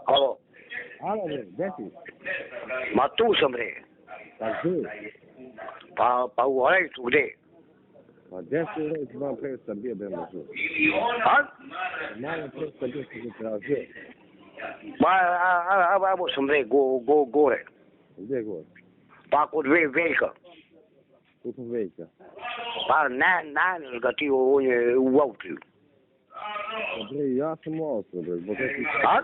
Alo, Alo, bre, gde si? ma tu sam bre. Pa gde? Pa u Orejcu, gde? Pa gde si reći, malo pre sam bio, bre, možda. A? Malo pre sam bio, sam se tražio. Ma, evo sam bre, gore. Gde gore? Pa kod Veljka. Tu kod Veljka. Pa ne, ga ti, on je u autu. Pa bre, ja sam ostro, bre, zbog toga A?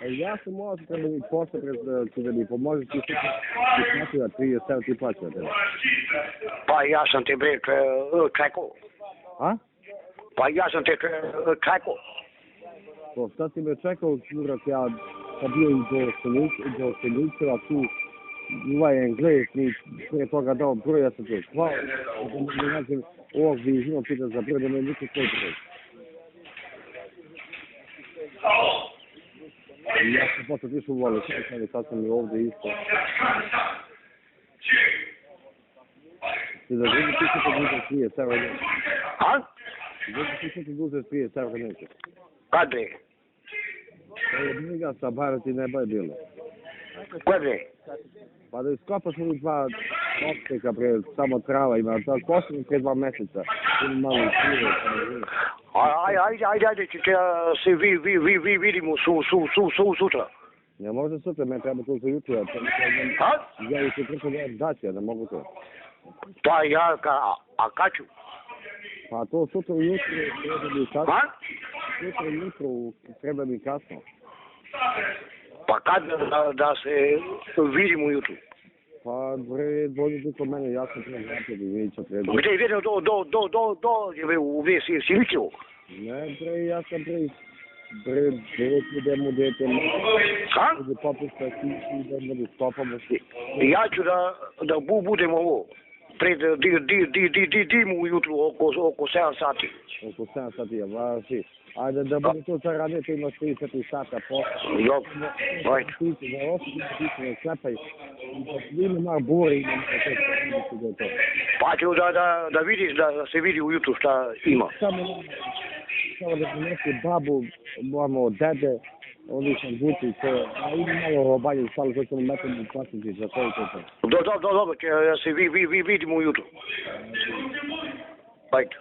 ja sam ostro, treba mi posle, bre, da mi pomožeš ti plaća, 37 ti plaća, bre. Pa ja sam te bre čekao. A? Pa ja sam te čekao. Pa šta si me čekao, kurat, ja sam bio i do Seljiceva tu, ovaj Englez mi pre toga dao broj, ja sam te zvao, da ne nađem ovog vižino pita za broj, da me niko svoj broj. I ja sam posle tišao u Valećan, sad sam i ovde isto. Ti da drugi ti se poduzeš prije, sve vrlo. A? Drugi ti se poduzeš prije, sve vrlo neće. Kad bre? Druga sa bara ti ne baje bilo. Kad bre? Pa da iskopaš ovih dva opteka, pre, samo trava ima, to posljedno pre 2 meseca. Ili malo krivo. Ajde, se vi vidimo sutra. Ja možda sutra, me treba to za jutro, A? ja i se preko daći, ja da mogu to. Pa ja, a kad ću? Pa to sutra ujutro treba mi kasno. A? Sutra ujutro treba mi kasno. Pa kad da se vidimo jutro? Pa bre, bolje bi kod mene, ja sam pre zapio da vidjeća treba. Gde je vidio do u Silićevo? Ne bre, ja sam bre, idemo dete, A? da popušta kiši, da stopamo se. Ja ću da budem ovo. Pred dimu ujutru oko 7 sati. Oko 7 sati, ja važi. Ajde da bude to sad ranije, to imaš 3 sata posle. Dobro, ajde. Ti se za osam, ti se ne slepaj. Ima malo bure, ima malo to. Pa ću da vidiš, da se vidi ujutru šta ima. Samo da neke babu, moramo dede, oni sam guti, to, a ima malo robanje, stalo što ćemo metati u plastici, za to i to. Dobro, da se vidimo ujutru. Ajde.